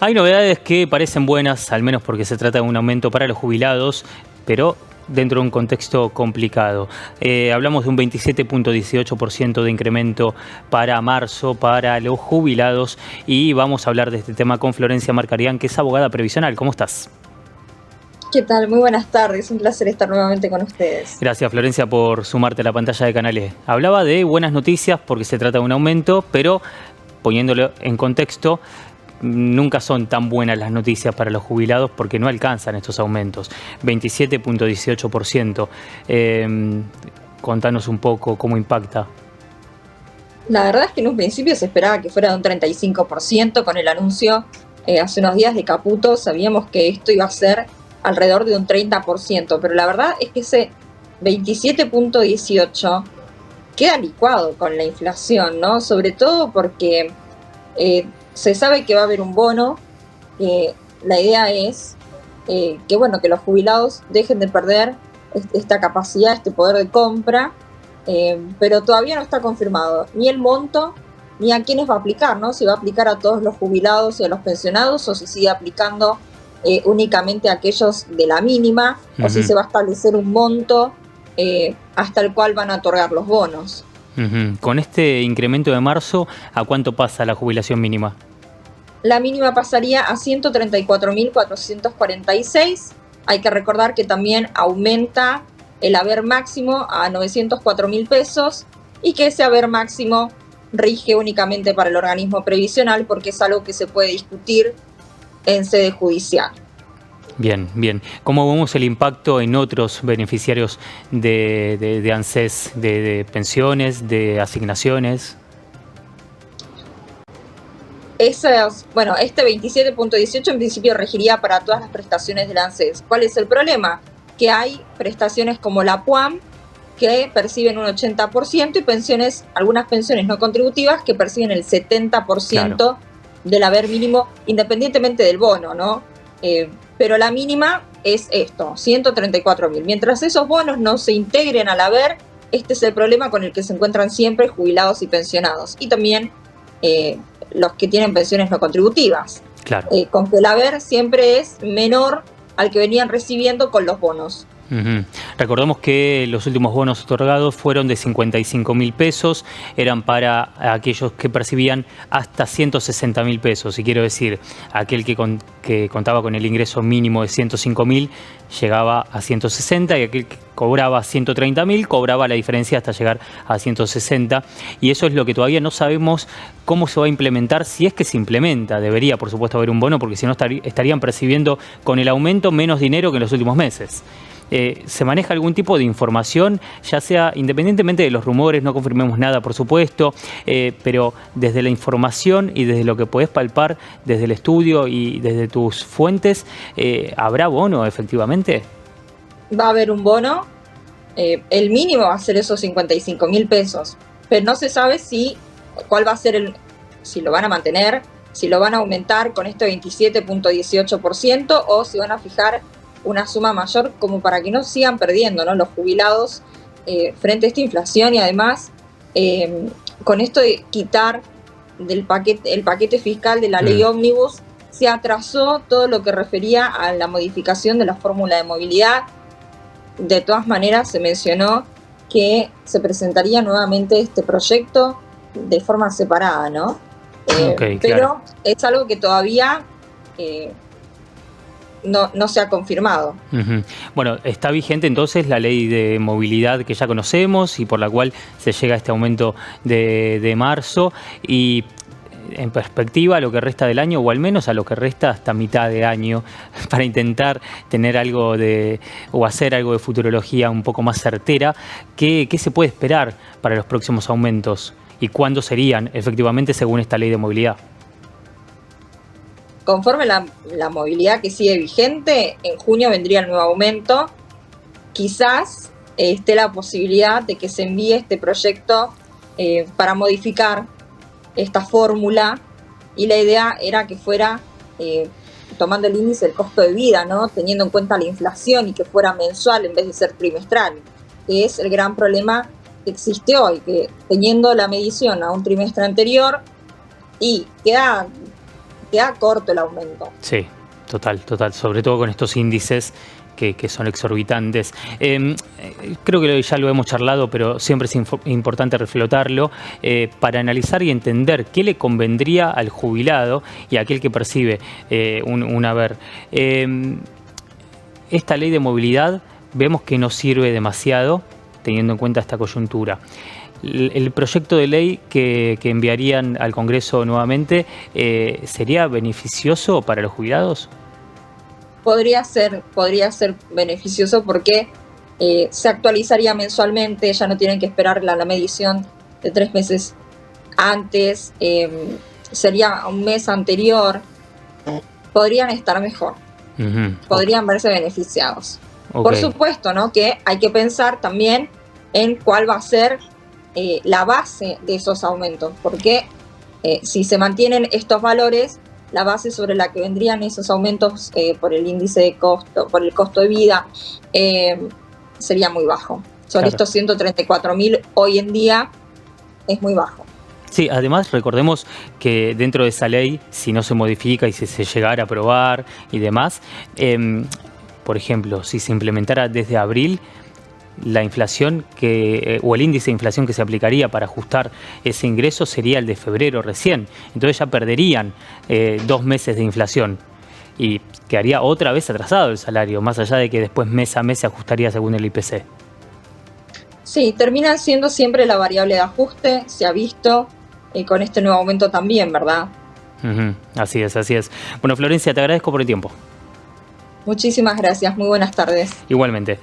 Hay novedades que parecen buenas, al menos porque se trata de un aumento para los jubilados, pero dentro de un contexto complicado. Hablamos de un 27,18% de incremento para marzo para los jubilados y vamos a hablar de este tema con Florencia Marcarián, que es abogada previsional. ¿Cómo estás? ¿Qué tal? Muy buenas tardes, un placer estar nuevamente con ustedes. Gracias, Florencia, por sumarte a la pantalla de Canal E. Hablaba de buenas noticias porque se trata de un aumento, pero poniéndolo en contexto, nunca son tan buenas las noticias para los jubilados porque no alcanzan estos aumentos. 27,18%. Contanos un poco cómo impacta. La verdad es que en un principio se esperaba que fuera de un 35% con el anuncio hace unos días de Caputo. Sabíamos que esto iba a ser alrededor de un 30%, pero la verdad es que ese 27,18% queda licuado con la inflación, ¿no? Sobre todo porque se sabe que va a haber un bono. La idea es que los jubilados dejen de perder esta capacidad, este poder de compra, pero todavía no está confirmado ni el monto ni a quiénes va a aplicar, ¿no? Si va a aplicar a todos los jubilados y a los pensionados o si sigue aplicando únicamente a aquellos de la mínima, o si se va a establecer un monto hasta el cual van a otorgar los bonos. Con este incremento de marzo, ¿a cuánto pasa la jubilación mínima? La mínima pasaría a 134.446. Hay que recordar que también aumenta el haber máximo a 904.000 pesos y que ese haber máximo rige únicamente para el organismo previsional porque es algo que se puede discutir en sede judicial. Bien, bien. ¿Cómo vemos el impacto en otros beneficiarios de ANSES, de pensiones, de asignaciones? Este 27,18 en principio regiría para todas las prestaciones del ANSES. ¿Cuál es el problema? Que hay prestaciones como la PUAM que perciben un 80% y algunas pensiones no contributivas que perciben el 70% claro, del haber mínimo, independientemente del bono, ¿no? Pero la mínima es esto, 134.000. Mientras esos bonos no se integren al haber, este es el problema con el que se encuentran siempre jubilados y pensionados. Y también los que tienen pensiones no contributivas. Claro. Con que el haber siempre es menor al que venían recibiendo con los bonos. Recordemos que los últimos bonos otorgados fueron de 55.000 pesos, eran para aquellos que percibían hasta 160.000 pesos, y quiero decir, aquel que contaba con el ingreso mínimo de 105.000 llegaba a 160 y aquel que cobraba 130.000 cobraba la diferencia hasta llegar a 160, y eso es lo que todavía no sabemos cómo se va a implementar, si es que se implementa. Debería, por supuesto, haber un bono porque si no estarían percibiendo con el aumento menos dinero que en los últimos meses. ¿Se maneja algún tipo de información, ya sea independientemente de los rumores, no confirmemos nada por supuesto, pero desde la información y desde lo que podés palpar, desde el estudio y desde tus fuentes, ¿habrá bono efectivamente? Va a haber un bono, el mínimo va a ser esos 55.000 pesos, pero no se sabe cuál va a ser si lo van a mantener, si lo van a aumentar con este 27,18% o si van a fijar una suma mayor como para que no sigan perdiendo, ¿no?, los jubilados frente a esta inflación. Y además con esto de quitar el paquete fiscal de la ley ómnibus, se atrasó todo lo que refería a la modificación de la fórmula de movilidad. De todas maneras se mencionó que se presentaría nuevamente este proyecto de forma separada, ¿no? Okay, pero claro, es algo que todavía no se ha confirmado. Bueno, está vigente entonces la ley de movilidad que ya conocemos y por la cual se llega a este aumento de marzo, y en perspectiva a lo que resta del año, o al menos a lo que resta hasta mitad de año, para intentar tener algo o hacer algo de futurología un poco más certera, ¿qué se puede esperar para los próximos aumentos y cuándo serían efectivamente según esta ley de movilidad? Conforme la movilidad que sigue vigente, en junio vendría el nuevo aumento. Quizás esté la posibilidad de que se envíe este proyecto para modificar esta fórmula, y la idea era que fuera tomando el índice del costo de vida, ¿no?, teniendo en cuenta la inflación, y que fuera mensual en vez de ser trimestral, que es el gran problema que existe hoy, que teniendo la medición a un trimestre anterior y queda queda corto el aumento. Sí, total, sobre todo con estos índices que son exorbitantes. Creo que ya lo hemos charlado, pero siempre es importante reflotarlo para analizar y entender qué le convendría al jubilado y a aquel que percibe un haber. Esta ley de movilidad vemos que no sirve demasiado teniendo en cuenta esta coyuntura. El proyecto de ley que enviarían al Congreso nuevamente, ¿sería beneficioso para los jubilados? Podría ser beneficioso porque se actualizaría mensualmente, ya no tienen que esperar la medición de 3 meses antes, sería un mes anterior, podrían estar mejor, podrían verse beneficiados. Okay. Por supuesto, ¿no?, que hay que pensar también en cuál va a ser la base de esos aumentos, porque si se mantienen estos valores, la base sobre la que vendrían esos aumentos por el índice de costo, por el costo de vida, sería muy bajo. Sobre estos 134.000 hoy en día es muy bajo. Sí, además recordemos que dentro de esa ley, si no se modifica y si se llegara a aprobar y demás, por ejemplo, si se implementara desde abril, la inflación o el índice de inflación que se aplicaría para ajustar ese ingreso sería el de febrero recién. Entonces ya perderían 2 meses de inflación y quedaría otra vez atrasado el salario, más allá de que después mes a mes se ajustaría según el IPC. Sí, termina siendo siempre la variable de ajuste, se ha visto con este nuevo aumento también, ¿verdad? Así es, así es. Bueno, Florencia, te agradezco por el tiempo. Muchísimas gracias, muy buenas tardes. Igualmente.